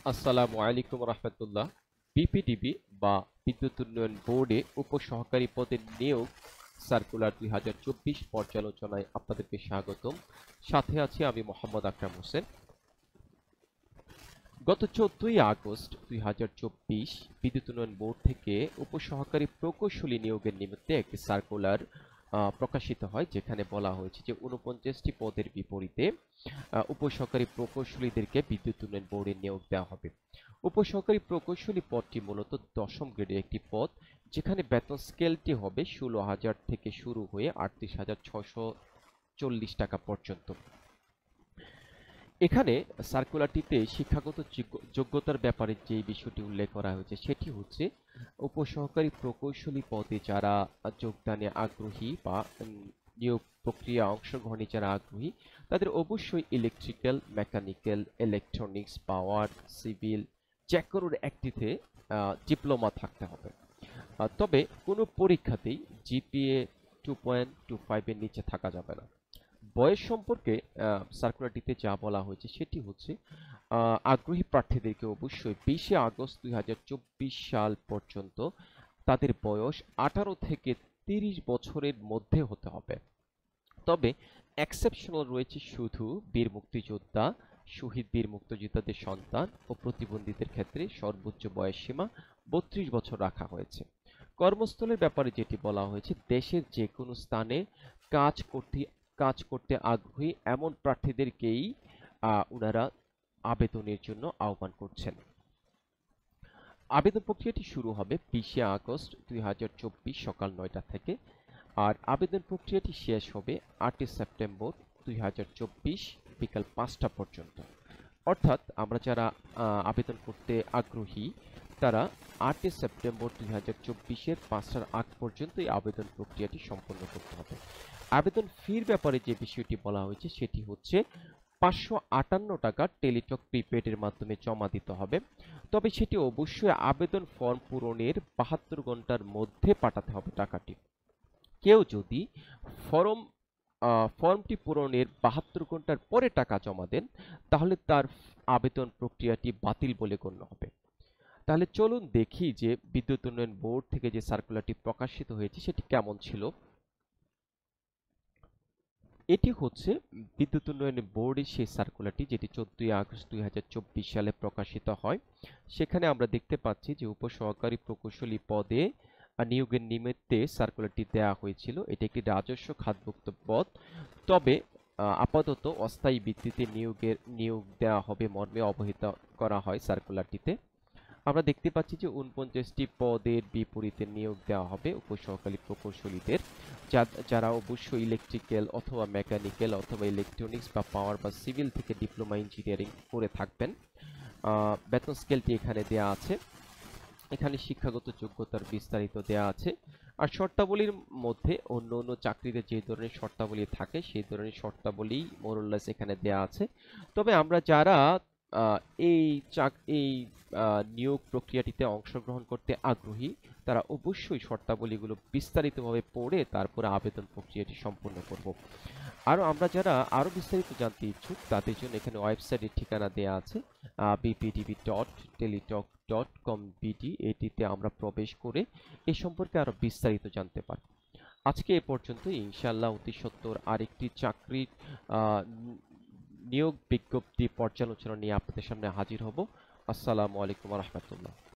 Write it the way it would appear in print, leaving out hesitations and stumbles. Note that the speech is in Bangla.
আসসালামু আলাইকুম রহমতুল্লাহ। বিপিডিবি বা বিদ্যুৎ উন্নয়ন বোর্ডে উপসহকারী পদে নিয়োগ সার্কুলার 2024 পর্যালোচনায় আপনাদেরকে স্বাগতম। সাথে আছি আমি মোহাম্মদ আকরাম হোসেন। গত 14ই আগস্ট 2024 বিদ্যুৎ উন্নয়ন বোর্ড থেকে উপসহকারী প্রকৌশলী নিয়োগের নিমিত্তে একটি সার্কুলার প্রকাশিত হয়, যেখানে বলা হয়েছে যে 49টি পদের বিপরীতে উপসহকারী প্রকৌশলীদেরকে বিদ্যুৎ উন্নয়ন বোর্ডে নিয়োগ দেওয়া হবে। উপসহকারী প্রকৌশলী পদটি মূলত 10ম গ্রেডের একটি পদ, যেখানে বেতন স্কেলটি হবে 16,000 থেকে শুরু হয়ে 38,640 টাকা পর্যন্ত। এখানে সার্কুলারটিতে শিক্ষাগত যোগ্যতার ব্যাপারে যে বিষয়টি উল্লেখ করা হয়েছে সেটি হচ্ছে উপসহকারী প্রকৌশলী পদে যারা যোগদানে আগ্রহী বা নিয়োগ প্রক্রিয়া অংশগ্রহণে যারা আগ্রহী তাদের অবশ্যই ইলেকট্রিক্যাল, মেকানিক্যাল, ইলেকট্রনিক্স, পাওয়ার, সিভিল যে কোনো একটিতে ডিপ্লোমা থাকতে হবে। তবে কোনো পরীক্ষাতেই জিপিএ 2.25 এর নিচে থাকা যাবে না। বয়স সম্পর্কে সার্কুলারটিতে যা বলা হয়েছে সেটি হচ্ছে আগ্রহী প্রার্থীদেরকে অবশ্যই 20শে আগস্ট 2024 সাল পর্যন্ত তাদের বয়স 18 থেকে 30 বছরের মধ্যে হতে হবে। তবে এক্সেপশনাল রয়েছে শুধু বীর মুক্তিযোদ্ধা, শহীদ বীর মুক্তিযোদ্ধাদের সন্তান ও প্রতিবন্ধীদের ক্ষেত্রে সর্বোচ্চ বয়স সীমা 32 বছর রাখা হয়েছে। কর্মস্থলের ব্যাপারে যেটি বলা হয়েছে, দেশের যে কোনো স্থানে কাজ করতে কাজ করতে আগ্রহী এমন প্রার্থীদেরকেই ওনারা আবেদনের জন্য আহ্বান করছেন। আবেদন প্রক্রিয়াটি শুরু হবে 20শে আগস্ট 2024 সকাল 9টা থেকে, আর আবেদন প্রক্রিয়াটি শেষ হবে 8ই সেপ্টেম্বর 2024 বিকাল 5টা পর্যন্ত। অর্থাৎ আমরা যারা আবেদন করতে আগ্রহী তারা 8ই সেপ্টেম্বর 2024-এর 5টার আগ পর্যন্ত এই আবেদন প্রক্রিয়াটি সম্পন্ন করতে হবে। আবেদন ফির ব্যাপারে যে বিষয়টি বলা হয়েছে সেটি হচ্ছে 558 টাকা টেলিটক প্রিপেডের মাধ্যমে জমা দিতে হবে। তবে সেটি অবশ্যই আবেদন ফর্ম পূরণের 72 ঘন্টার মধ্যে পাঠাতে হবে টাকাটি। কেউ যদি ফর্ম ফর্মটি পূরণের 72 ঘন্টার পরে টাকা জমা দেন তাহলে তার আবেদন প্রক্রিয়াটি বাতিল বলে গণ্য হবে। তাহলে চলুন দেখি যে বিদ্যুৎ উন্নয়ন বোর্ড থেকে যে সার্কুলারটি প্রকাশিত হয়েছে সেটি কেমন ছিল। এটি হচ্ছে বিদ্যুৎ উন্নয়ন বোর্ডের সেই সার্কুলারটি, যেটি 14ই আগস্ট 2024 সালে প্রকাশিত হয়। সেখানে আমরা দেখতে পাচ্ছি যে উপসহকারী প্রকৌশলী পদে নিয়োগের নিমিত্তে সার্কুলারটি দেওয়া হয়েছিল। এটি একটি রাজস্ব খাতভুক্ত পদ। তবে আপাতত অস্থায়ী ভিত্তিতে নিয়োগ দেওয়া হবে মর্মে অবহিত করা হয় সার্কুলারটিতে। আমরা দেখতে পাচ্ছি যে 49টি পদের বিপরীতে নিয়োগ দেওয়া হবে উপসহকারী প্রকৌশলীদের, যারা অবশ্যই ইলেকট্রিক্যাল অথবা মেকানিক্যাল অথবা ইলেকট্রনিক্স বা পাওয়ার বা সিভিল থেকে ডিপ্লোমা ইঞ্জিনিয়ারিং করে থাকবেন। বেতন স্কেলটি এখানে দেয়া আছে। এখানে শিক্ষাগত যোগ্যতার বিস্তারিত দেয়া আছে। আর শর্তাবলীর মধ্যে অন্য অন্য চাকরিতে যে ধরনের শর্তাবলী থাকে সেই ধরনের শর্তাবলী মোরলেস এখানে দেয়া আছে। তবে আমরা যারা আহ, এই এই নিয়োগ প্রক্রিয়াটিতে অংশগ্রহণ করতে আগ্রহী তারা অবশ্যই শর্তাবলীগুলো বিস্তারিতভাবে পড়ে তারপরে আবেদন প্রক্রিয়াটি সম্পন্ন করব। আমরা যারা আরো বিস্তারিত জানতে ইচ্ছুক তাদের জন্য এখানে ওয়েবসাইটের ঠিকানা দেয়া আছে, bpdb.teletalk.com/bd। এটিতে আমরা প্রবেশ করে এ সম্পর্কে আরো বিস্তারিত জানতে পারব। আজকে এ পর্যন্ত। ইনশাআল্লাহ অতি সত্বর আরেকটি চাকরির আহ, নিয়োগ বিজ্ঞপ্তি পর্যালোচনা নিয়ে আপনাদের সামনে হাজির হব। আসসালামু আলাইকুম রহমতুল্লাহ।